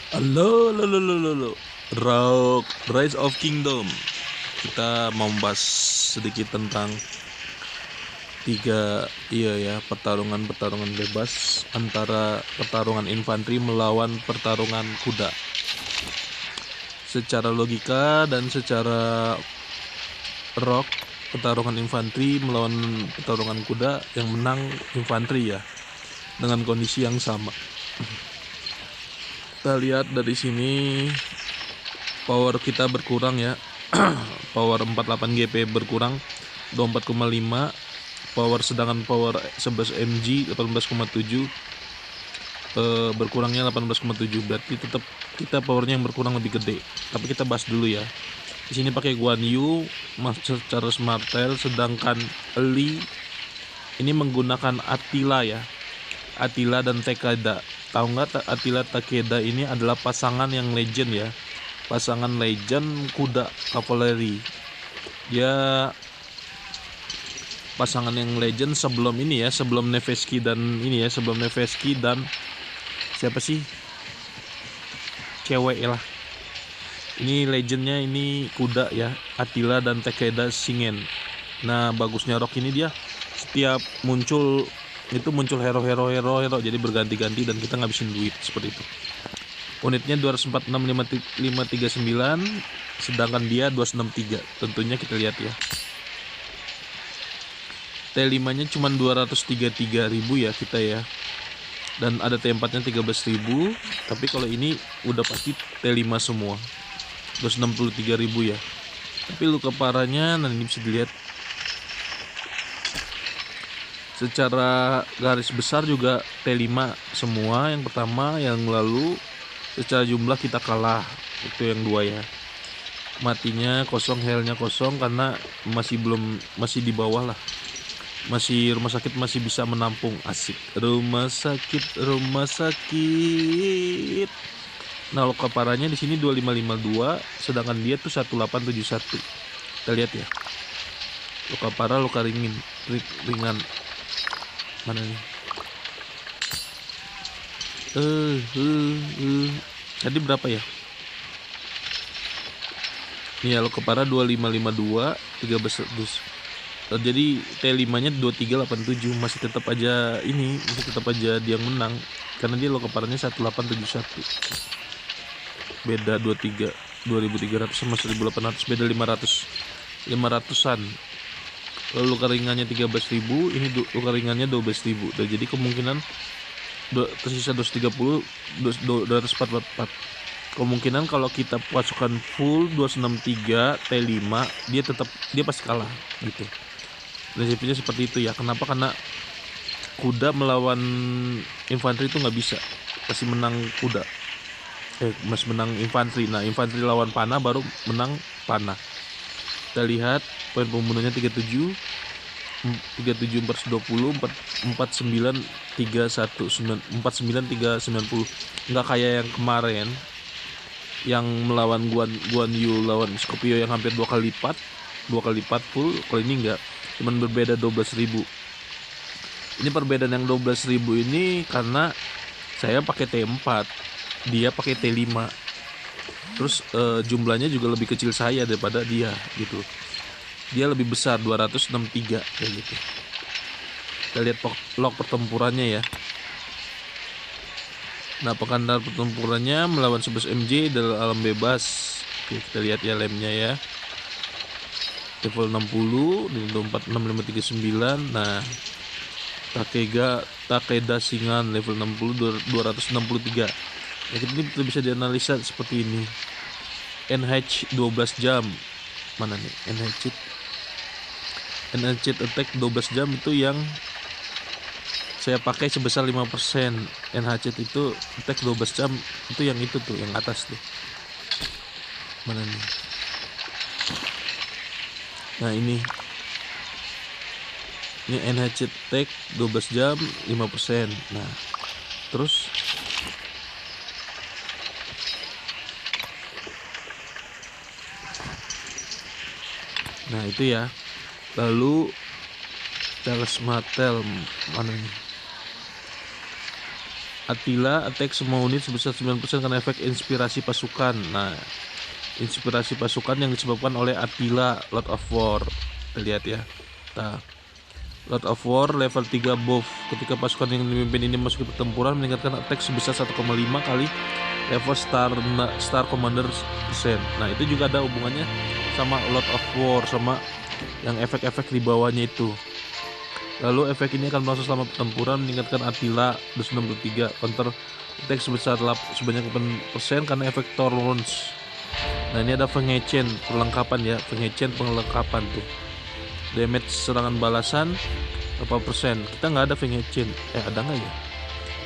Halo, halo, halo, halo, halo. Rock Rise of Kingdom. Kita mau bahas sedikit tentang tiga, iya ya, pertarungan bebas antara pertarungan infanteri melawan pertarungan kuda. Secara logika dan secara rock, pertarungan infanteri melawan pertarungan kuda, yang menang infanteri ya, dengan kondisi yang sama. Kita lihat dari sini power kita berkurang ya. Power 48 GP berkurang 24,5, power sedangkan power 11 mg 18,7, berkurangnya 18,7, berarti tetap kita powernya yang berkurang lebih gede. Tapi kita bahas dulu ya. Di sini pakai Guan Yu, Master Charles Martel, sedangkan Lee ini menggunakan Attila ya. Attila dan Takeda. Tahu nggak Attila Takeda ini adalah pasangan yang legend ya. Pasangan legend kuda kavaleri. Dia pasangan yang legend sebelum ini ya, sebelum Nevesky dan ini ya, sebelum Nevesky dan siapa sih cewek lah. Ini legendnya ini kuda ya, Attila dan Takeda Shingen. Nah bagusnya Rock ini dia setiap muncul itu muncul hero, jadi berganti-ganti dan kita ngabisin duit seperti itu. Unitnya 246.539, sedangkan dia 263. Tentunya kita lihat ya, T5 nya cuma 233.000 ya kita ya, dan ada T4 nya 13.000. Tapi kalau ini udah pasti T5 semua, 263.000 ya. Tapi luka parahnya, nah ini bisa dilihat secara garis besar juga T5 semua. Yang pertama, yang lalu secara jumlah kita kalah, itu yang dua ya. Matinya kosong, healthnya kosong karena masih di bawah lah. Masih rumah sakit masih bisa menampung. Asik, rumah sakit. Nah luka parahnya di sini 2552, sedangkan dia tuh 1871. Kita lihat ya, luka parah, luka ringan mana nih. Tadi berapa ya? Nih ya, luka parah 2552, 1300. Jadi T5 nya 2387, masih tetap aja dia yang menang karena dia luka parahnya 1871. Beda 2300 sama 1800, beda 500-an. Lalu luka ringannya 13.000, ini luka ringannya 12.000. Dan jadi kemungkinan tersisa 230, 244. Kemungkinan kalau kita pasukan full 263 T5, dia pasti kalah gitu. Prinsipnya seperti itu ya. Kenapa? Karena kuda melawan infanteri itu nggak bisa, pasti menang kuda. Masih menang infanteri. Nah infanteri lawan panah baru menang panah. Kita lihat poin pembunuhnya 37, 420, 49, 319, 390. Nggak kayak yang kemarin yang melawan Guan Yu lawan Scorpio yang hampir dua kali lipat full. Kalau ini enggak, cuman berbeda 12.000. Ini perbedaan yang 12.000 ini karena saya pakai T4, dia pakai T5. Terus jumlahnya juga lebih kecil saya daripada dia gitu. Dia lebih besar 263 kayak gitu. Kita lihat log pertempurannya ya. Nah pekandar pertempurannya melawan 11 MJ dalam alam bebas. Oke, kita lihat ya lemnya ya. Level 60 di 246.539. Nah Takeda Singan level 60 263. Ya, kita bisa dianalisa seperti ini. NH 12 jam. Mana nih NH attack 12 jam itu yang saya pakai sebesar 5%. NH itu attack 12 jam itu yang itu tuh, yang atas tuh. Mana nih? Nah ini NH attack 12 jam 5%. Nah terus nah itu ya. Lalu Charles Martel mana nih? Attila attack semua unit sebesar 9% karena efek inspirasi pasukan. Nah, inspirasi pasukan yang disebabkan oleh Attila Lord of War. Kita lihat ya. Nah, Lord of War level 3 buff. Ketika pasukan yang dipimpin ini masuk ke pertempuran, meningkatkan attack sebesar 1,5 kali level Star Commander persen. Nah, itu juga ada hubungannya sama Lord of War, sama yang efek-efek di bawahnya itu. Lalu efek ini akan berlangsung selama pertempuran, meningkatkan Attila 263 counter attack sebanyak 8% karena efek Thorns. Nah, ini ada Fengecen perlengkapan ya, Fengecen perlengkapan tuh. Damage serangan balasan 8%. Kita nggak ada Fengecen. Ada nggak ya?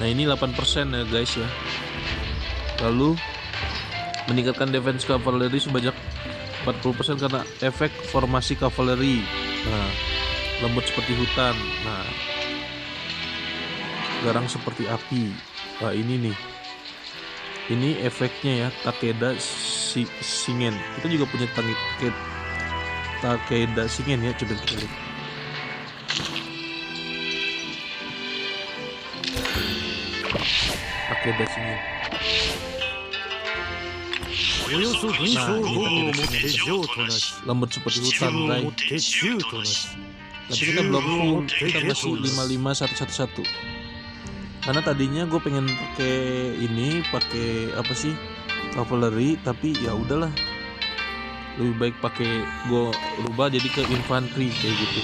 Nah, ini 8% ya guys ya. Lalu meningkatkan defense cavalry sebanyak 40% karena efek formasi cavalry. Nah, lembut seperti hutan. Nah, garang seperti api. Nah, ini nih. Ini efeknya ya, Takeda Shingen. Kita juga punya Takeda Shingen ya, coba kita lihat. Takeda Shingen. Lembut seperti hutan, Ray. Tapi kita belum full, kita masih 55111. Karena tadinya gue pengen pakai apa sih, cavalry, tapi ya udahlah, lebih baik pakai gue rubah jadi ke infantry kayak gitu.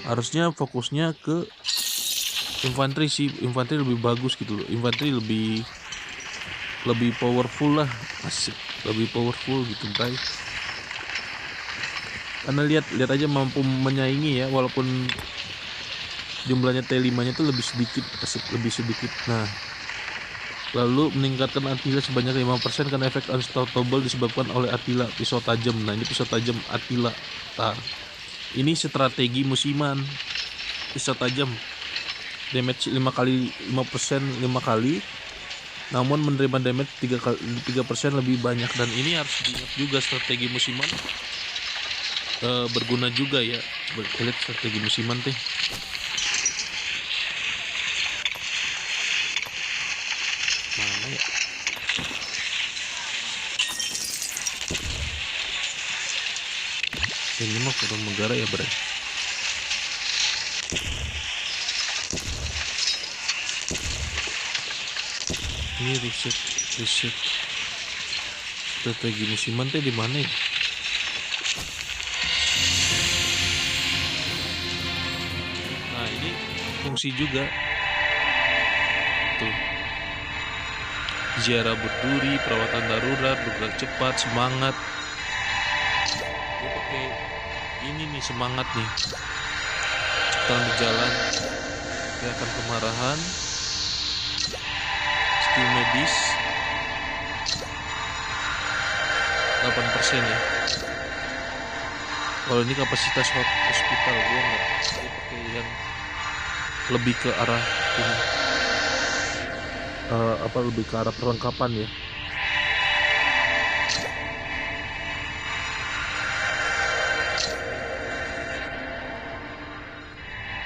Harusnya fokusnya ke infantry sih, infantry lebih bagus gitu loh, infantry lebih powerful lah, asik, lebih powerful gitu guys. Karena lihat aja mampu menyaingi ya, walaupun jumlahnya T5-nya tuh lebih sedikit, lebih sedikit. Nah, lalu meningkatkan Attila sebanyak 5% karena efek unstoppable disebabkan oleh Attila pisau tajam. Nah, ini pisau tajam Attila. Nah, ini strategi musiman. Pisau tajam. Damage 5% 5 kali. Namun menerima damage 3% lebih banyak, dan ini harus diingat juga, strategi musiman berguna juga ya. Coba kita lihat strategi musiman teh. Mana ya? Ini mah forum negara ya, Bray. Ini riset strategi musiman teh di mana ya? Nah, ini fungsi juga tuh. Ziarah berduri, perawatan darurat, bergerak cepat, semangat. Dia pakai ini nih, semangat nih. Cepetan berjalan, gerakan kemarahan, skill medis 8% ya. Kalau ini kapasitas hospital, gua nggak, dia pakai yang lebih ke arah ini, lebih ke arah perlengkapan ya.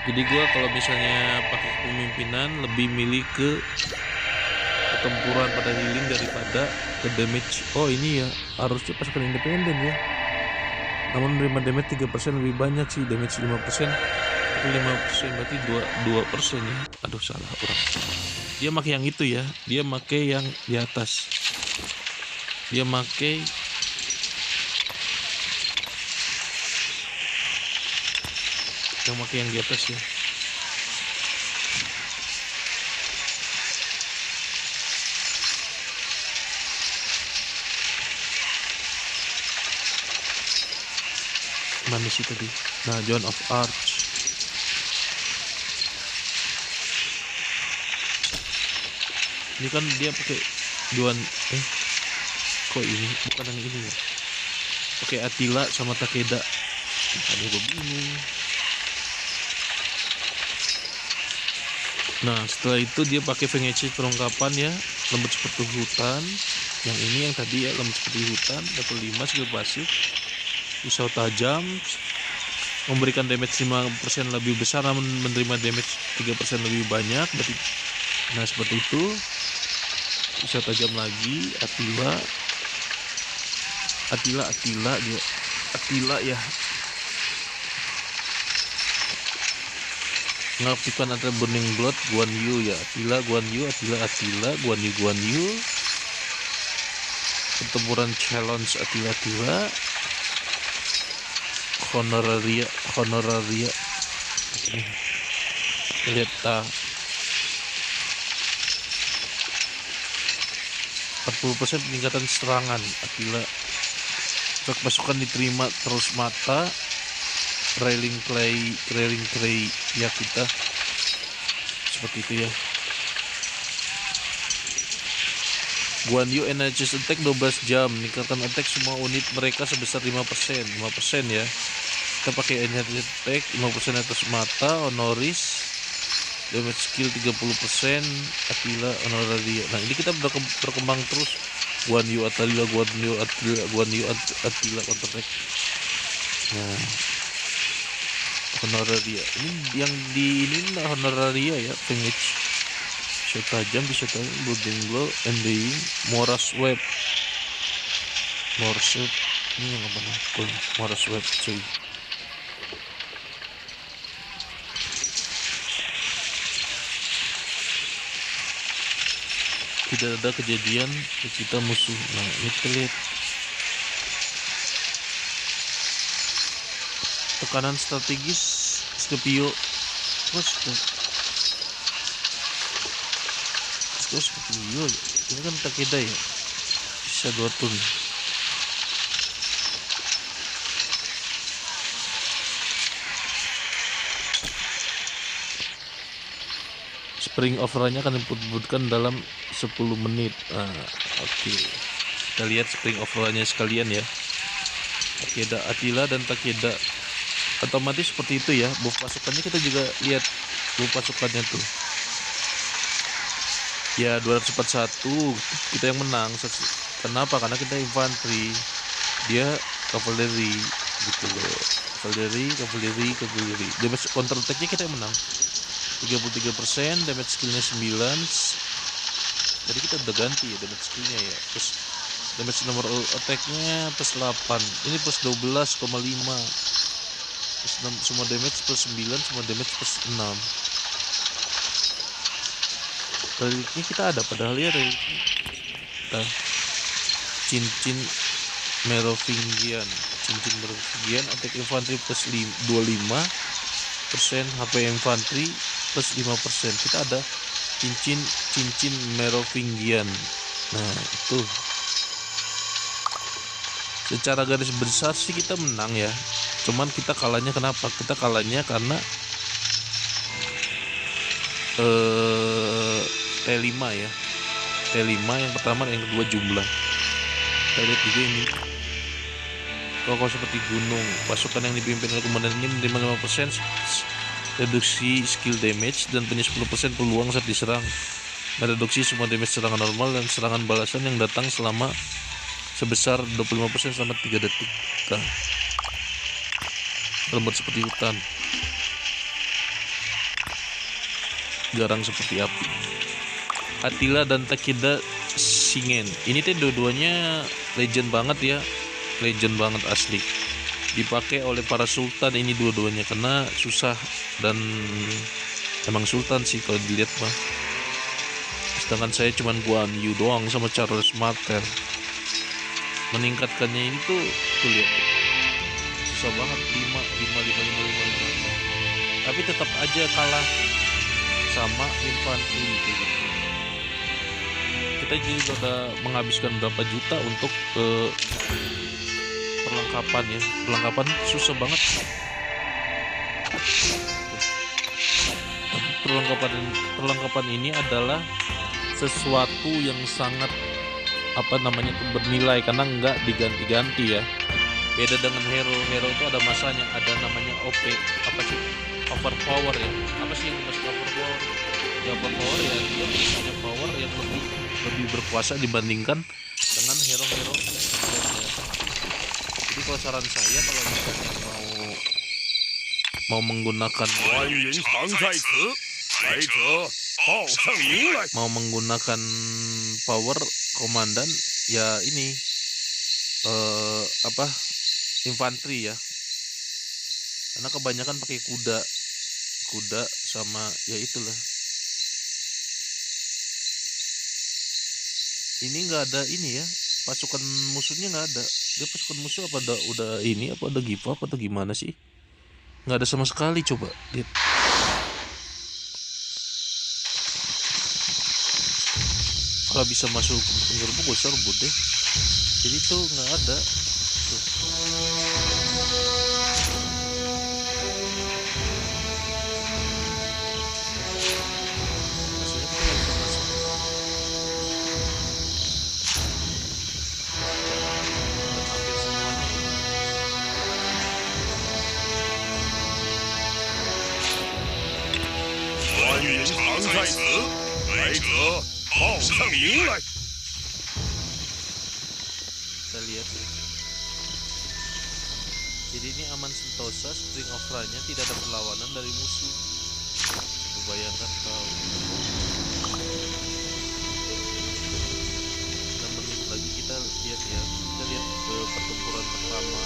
Jadi gua kalau misalnya pakai kepemimpinan lebih milih ke pertempuran pada healing daripada ke damage. Oh, ini ya harusnya pasukan independen ya. Namun menerima damage 3% lebih banyak sih, damage 5%. Tapi 5% berarti 2% ya. Aduh, salah orang. Dia pakai yang itu ya. Dia pakai yang di atas. Dia pakai yang di atas ya. Mana sih tadi? Nah, Joan of Arc. Ini kan dia pakai Joan, kok ini bukan yang ini ya? Pakai Attila sama Takeda. Ada gue bingung. Nah, setelah itu dia pakai Fengecen perlengkapan ya, lembut seperti hutan. Yang ini yang tadi ya, lembut seperti hutan, level 5 skill pasif. Pisau tajam, memberikan damage 5% lebih besar namun menerima damage 3% lebih banyak. Nah, seperti itu. bisa tajam lagi. Attila ya, mengaktifkan antara Burning Blood, Guan Yu ya, Attila, Guan Yu, Guan Yu, pertempuran challenge Attila, honoraria, lihat 40% peningkatan serangan Attila, pasukan diterima terus mata, railing clay ya kita seperti itu ya. Guan Yu energies attack 12 jam, meningkatkan attack semua unit mereka sebesar 5% ya. Kita pakai energy attack 5% atas mata, honoris, damage skill 30%, Attila, honoraria. Nah ini kita berkembang terus. Guan Yu, Attila, counter attack. Nah, honoraria ini yang di ini honoraria ya, pengage bisa tajam, Blooding Blow, Ending, Mora's Web ini yang apa nih? Mora's Web cuy. Tidak ada kejadian kita musuh. Nah ini kita lihat tekanan strategis Scipio Scipio ini kan Takeda ya, bisa 2 turn. Spring overnya akan dibutkan dalam 10 menit. Nah, oke. Kita lihat spring overnya sekalian ya. Takeda, Attila dan Takeda. Otomatis seperti itu ya. Buff pasukannya kita juga lihat buff pasukannya tuh. Ya 241 kita yang menang. Kenapa? Karena kita infanteri, dia cavalry gitu loh. Cavalry. Damage counter attack-nya kita yang menang. 33%, damage skillnya 9. Jadi kita udah ganti ya damage skillnya ya. Terus damage number attack-nya plus 8. Ini plus 12,5. Semua damage plus 9, semua damage plus 6. Reliknya kita ada padahal ya, reliknya kita cincin Merovingian, attack infantry plus 25%, HP infantry plus 5%. Kita ada cincin Merovingian. Nah itu secara garis besar sih kita menang ya, cuman kita kalahnya kenapa? Kita kalahnya karena T5 ya, T5 yang pertama, yang kedua jumlah. Kita lihat juga ini kokoh seperti gunung. Pasukan yang dipimpin oleh komandan ini menerima 5% reduksi skill damage dan punya 10% peluang saat diserang. Mereduksi semua damage serangan normal dan serangan balasan yang datang selama sebesar 25% selama 3 detik. Lembut seperti hutan, garang seperti api. Attila dan Takeda Shingen ini tuh dua-duanya legend banget ya, legend banget asli. Dipakai oleh para sultan ini dua-duanya karena susah, dan emang sultan sih kalau dilihat mah. Sedangkan saya cuman Guan Yu doang sama Charles Martel. Meningkatkannya ini tuh lihat susah banget, 5. Tapi tetap aja kalah sama infanteri gitu. Kita juga udah menghabiskan berapa juta untuk perlengkapan ya. Perlengkapan susah banget. Tapi perlengkapan ini adalah sesuatu yang sangat bernilai karena nggak diganti-ganti ya. Beda dengan hero itu ada masanya, ada namanya OP, overpower ya. Apa sih yang dimaksud overpower? Ya overpower ya dia punya power yang lebih berkuasa dibandingkan dengan hero-hero. Jadi kalau saran saya, kalau misalnya mau menggunakan power komandan ya ini apa infanteri ya, karena kebanyakan pakai kuda sama ya itulah. Ini nggak ada ini ya, pasukan musuhnya nggak ada. Dia pasukan musuh apa udah ini apa udah give up atau gimana sih? Nggak ada sama sekali, coba lihat. Kalau bisa masuk penggerbuk gue serbu deh. Jadi tuh nggak ada tuh. Maksudnya kita nggak bisa masuk. Hampir semuanya ini. 关云长在此，来者报上名来。 Kita lihat ya. Jadi ini aman Sentosa, Spring of Ranya tidak ada perlawanan dari musuh. Coba bayangkan kau. 6 menit lagi kita lihat ya. Kita lihat ke pertempuran pertama.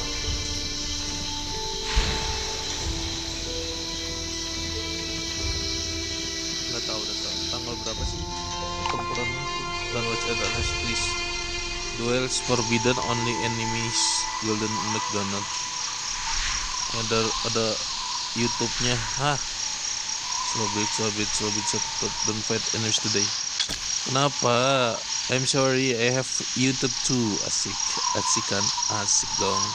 Nggak tahu tanggal berapa sih pertempuran itu. Download address please. Duels forbidden, only enemies golden McDonald. Ada YouTube-nya. Hah. Slow bit, don't fight enemies today. Kenapa? I'm sorry, I have YouTube too. Asik dong.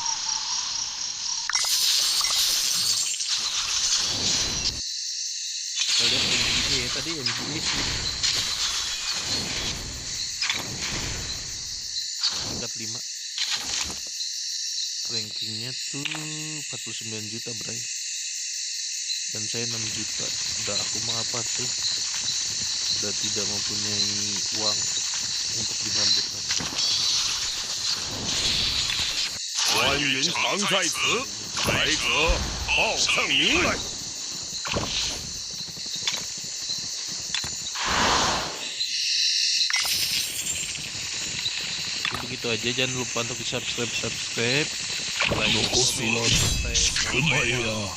Kita lihat MGA ya, tadi MGA sih. Tingkat 5. Rankingnya tuh 49 juta bray, dan saya 6 juta. Udah aku mah apa tuh, udah tidak mempunyai uang untuk disambut. 关云长在此，来者报上名来。 Begitu aja, jangan lupa untuk di subscribe, like, Nokosulah comment, Kumaya.